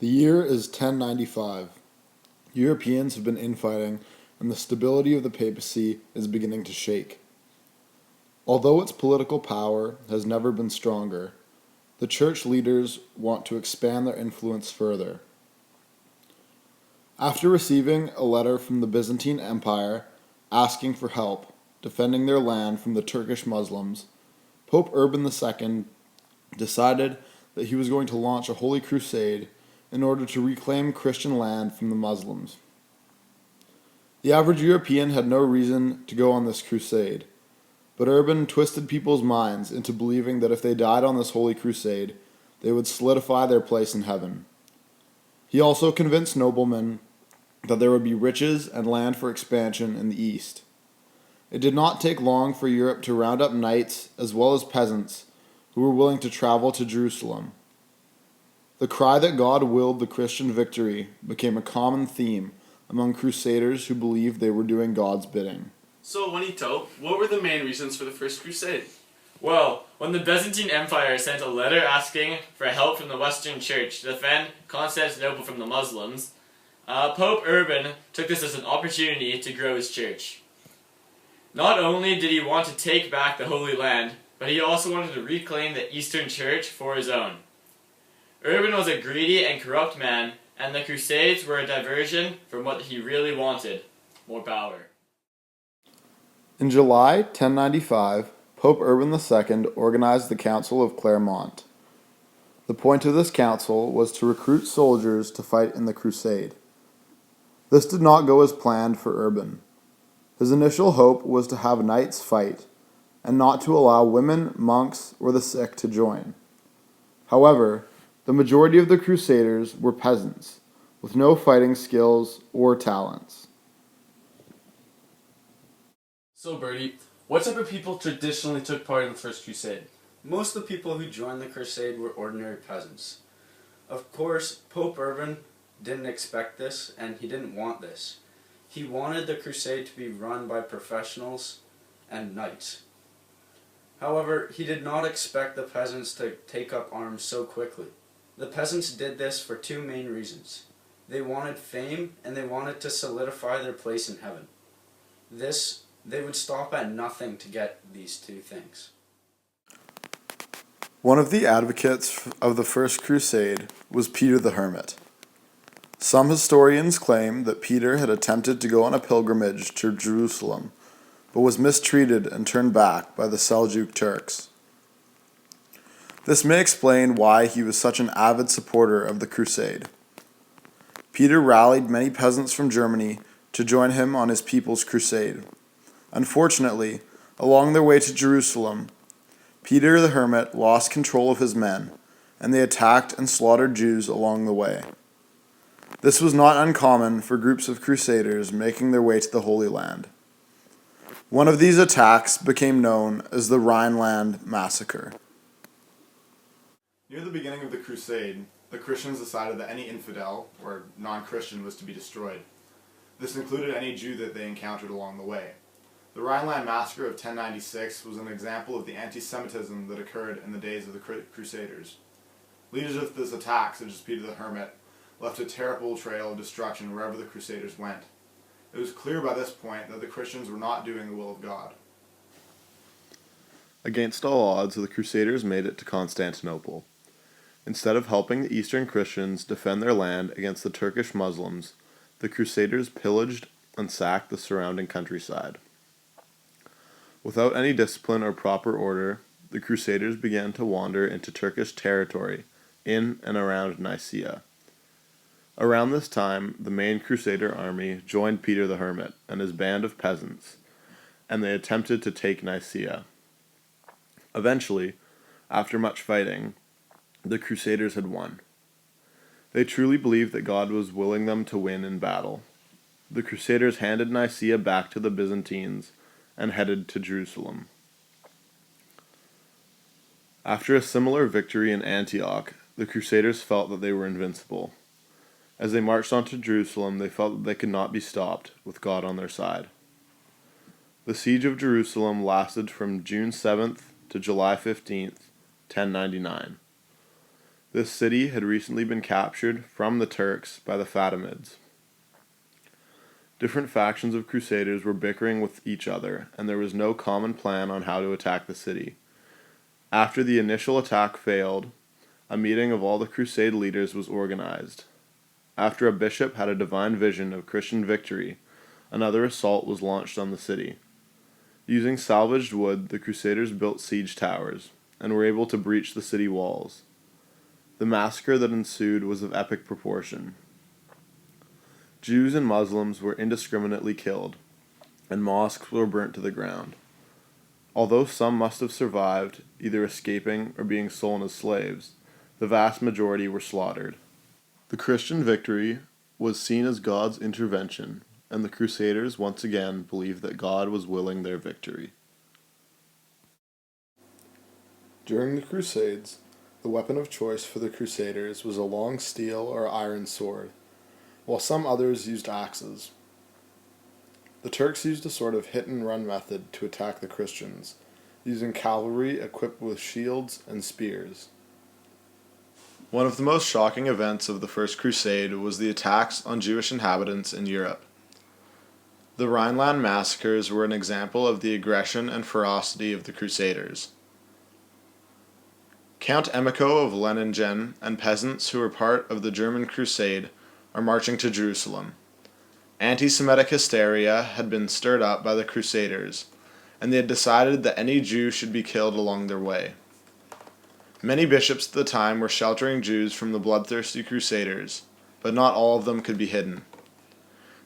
The year is 1095. Europeans have been infighting, and the stability of the papacy is beginning to shake. Although its political power has never been stronger, the church leaders want to expand their influence further. After receiving a letter from the Byzantine Empire asking for help defending their land from the Turkish Muslims, Pope Urban II decided that he was going to launch a holy crusade in order to reclaim Christian land from the Muslims. The average European had no reason to go on this crusade, but Urban twisted people's minds into believing that if they died on this holy crusade, they would solidify their place in heaven. He also convinced noblemen that there would be riches and land for expansion in the east. It did not take long for Europe to round up knights as well as peasants who were willing to travel to Jerusalem. The cry that God willed the Christian victory became a common theme among crusaders who believed they were doing God's bidding. So, Juanito, what were the main reasons for the First Crusade? Well, when the Byzantine Empire sent a letter asking for help from the Western Church to defend Constantinople from the Muslims, Pope Urban took this as an opportunity to grow his church. Not only did he want to take back the Holy Land, but he also wanted to reclaim the Eastern Church for his own. Urban was a greedy and corrupt man, and the Crusades were a diversion from what he really wanted: more power. In July 1095, Pope Urban II organized the Council of Clermont. The point of this council was to recruit soldiers to fight in the crusade. This did not go as planned for Urban. His initial hope was to have knights fight, and not to allow women, monks, or the sick to join. However, the majority of the crusaders were peasants, with no fighting skills or talents. So, Bertie, what type of people traditionally took part in the First Crusade? Most of the people who joined the crusade were ordinary peasants. Of course, Pope Urban didn't expect this, and he didn't want this. He wanted the crusade to be run by professionals and knights. However, he did not expect the peasants to take up arms so quickly. The peasants did this for two main reasons. They wanted fame, and they wanted to solidify their place in heaven. They would stop at nothing to get these two things. One of the advocates of the First Crusade was Peter the Hermit. Some historians claim that Peter had attempted to go on a pilgrimage to Jerusalem, but was mistreated and turned back by the Seljuk Turks. This may explain why he was such an avid supporter of the crusade. Peter rallied many peasants from Germany to join him on his people's crusade. Unfortunately, along their way to Jerusalem, Peter the Hermit lost control of his men, and they attacked and slaughtered Jews along the way. This was not uncommon for groups of crusaders making their way to the Holy Land. One of these attacks became known as the Rhineland Massacre. Near the beginning of the crusade, the Christians decided that any infidel, or non-Christian, was to be destroyed. This included any Jew that they encountered along the way. The Rhineland Massacre of 1096 was an example of the anti-Semitism that occurred in the days of the Crusaders. Leaders of this attack, such as Peter the Hermit, left a terrible trail of destruction wherever the Crusaders went. It was clear by this point that the Christians were not doing the will of God. Against all odds, the Crusaders made it to Constantinople. Instead of helping the Eastern Christians defend their land against the Turkish Muslims, the Crusaders pillaged and sacked the surrounding countryside. Without any discipline or proper order, the Crusaders began to wander into Turkish territory in and around Nicaea. Around this time, the main Crusader army joined Peter the Hermit and his band of peasants, and they attempted to take Nicaea. Eventually, after much fighting, the Crusaders had won. They truly believed that God was willing them to win in battle. The Crusaders handed Nicaea back to the Byzantines and headed to Jerusalem. After a similar victory in Antioch, the Crusaders felt that they were invincible. As they marched on to Jerusalem, they felt that they could not be stopped, with God on their side. The siege of Jerusalem lasted from June 7th to July 15th, 1099. This city had recently been captured from the Turks by the Fatimids. Different factions of crusaders were bickering with each other, and there was no common plan on how to attack the city. After the initial attack failed, a meeting of all the crusade leaders was organized. After a bishop had a divine vision of Christian victory, another assault was launched on the city. Using salvaged wood, the crusaders built siege towers, and were able to breach the city walls. The massacre that ensued was of epic proportion. Jews and Muslims were indiscriminately killed, and mosques were burnt to the ground. Although some must have survived, either escaping or being sold as slaves, the vast majority were slaughtered. The Christian victory was seen as God's intervention, and the Crusaders once again believed that God was willing their victory. During the Crusades, the weapon of choice for the Crusaders was a long steel or iron sword, while some others used axes. The Turks used a sort of hit-and-run method to attack the Christians, using cavalry equipped with shields and spears. One of the most shocking events of the First Crusade was the attacks on Jewish inhabitants in Europe. The Rhineland massacres were an example of the aggression and ferocity of the Crusaders. Count Emicho of Leiningen and peasants who were part of the German Crusade are marching to Jerusalem. Anti-Semitic hysteria had been stirred up by the Crusaders, and they had decided that any Jew should be killed along their way. Many bishops at the time were sheltering Jews from the bloodthirsty Crusaders, but not all of them could be hidden.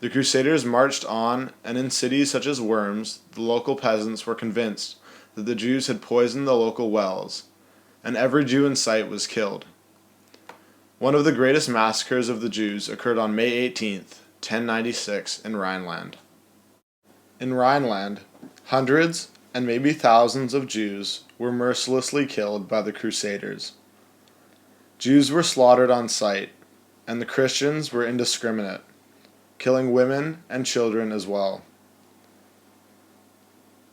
The Crusaders marched on, and in cities such as Worms, the local peasants were convinced that the Jews had poisoned the local wells, and every Jew in sight was killed. One of the greatest massacres of the Jews occurred on May 18th, 1096, in Rhineland. In Rhineland, hundreds and maybe thousands of Jews were mercilessly killed by the Crusaders. Jews were slaughtered on sight, and the Christians were indiscriminate, killing women and children as well.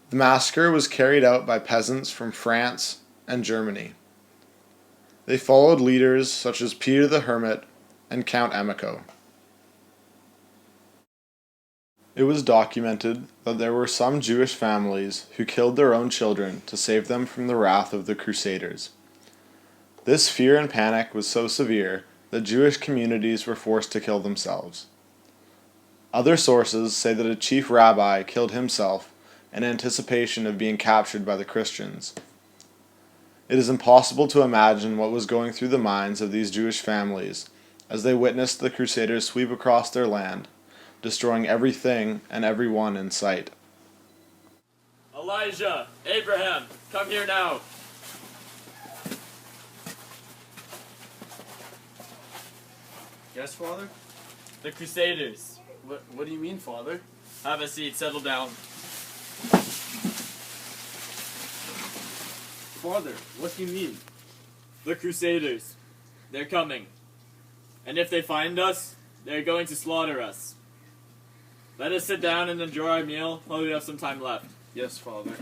The massacre was carried out by peasants from France and Germany. They followed leaders such as Peter the Hermit and Count Emicho. It was documented that there were some Jewish families who killed their own children to save them from the wrath of the Crusaders. This fear and panic was so severe that Jewish communities were forced to kill themselves. Other sources say that a chief rabbi killed himself in anticipation of being captured by the Christians. It is impossible to imagine what was going through the minds of these Jewish families as they witnessed the Crusaders sweep across their land, destroying everything and everyone in sight. Elijah, Abraham, come here now. Yes, Father? The Crusaders. What do you mean, Father? Have a seat, settle down. Father, what do you mean? The Crusaders. They're coming. And if they find us, they're going to slaughter us. Let us sit down and enjoy our meal while we have some time left. Yes, Father.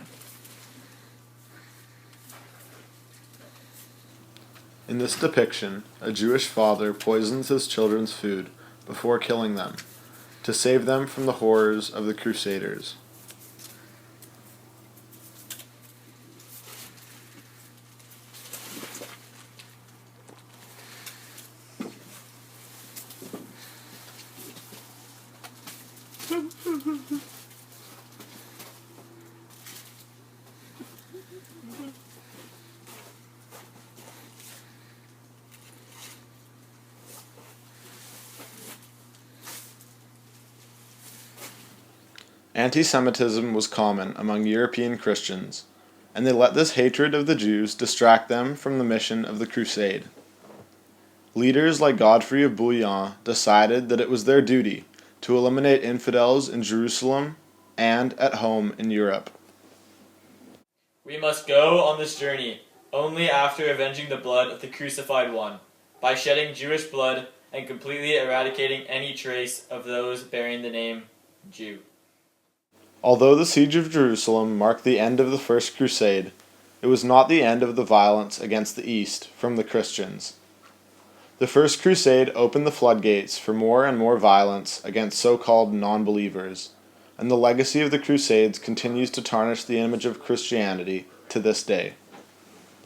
In this depiction, a Jewish father poisons his children's food before killing them, to save them from the horrors of the Crusaders. Anti-Semitism was common among European Christians, and they let this hatred of the Jews distract them from the mission of the Crusade. Leaders like Godfrey of Bouillon decided that it was their duty to eliminate infidels in Jerusalem and at home in Europe. We must go on this journey only after avenging the blood of the crucified one, by shedding Jewish blood and completely eradicating any trace of those bearing the name Jew. Although the siege of Jerusalem marked the end of the First Crusade, it was not the end of the violence against the East from the Christians. The First Crusade opened the floodgates for more and more violence against so-called non-believers, and the legacy of the Crusades continues to tarnish the image of Christianity to this day.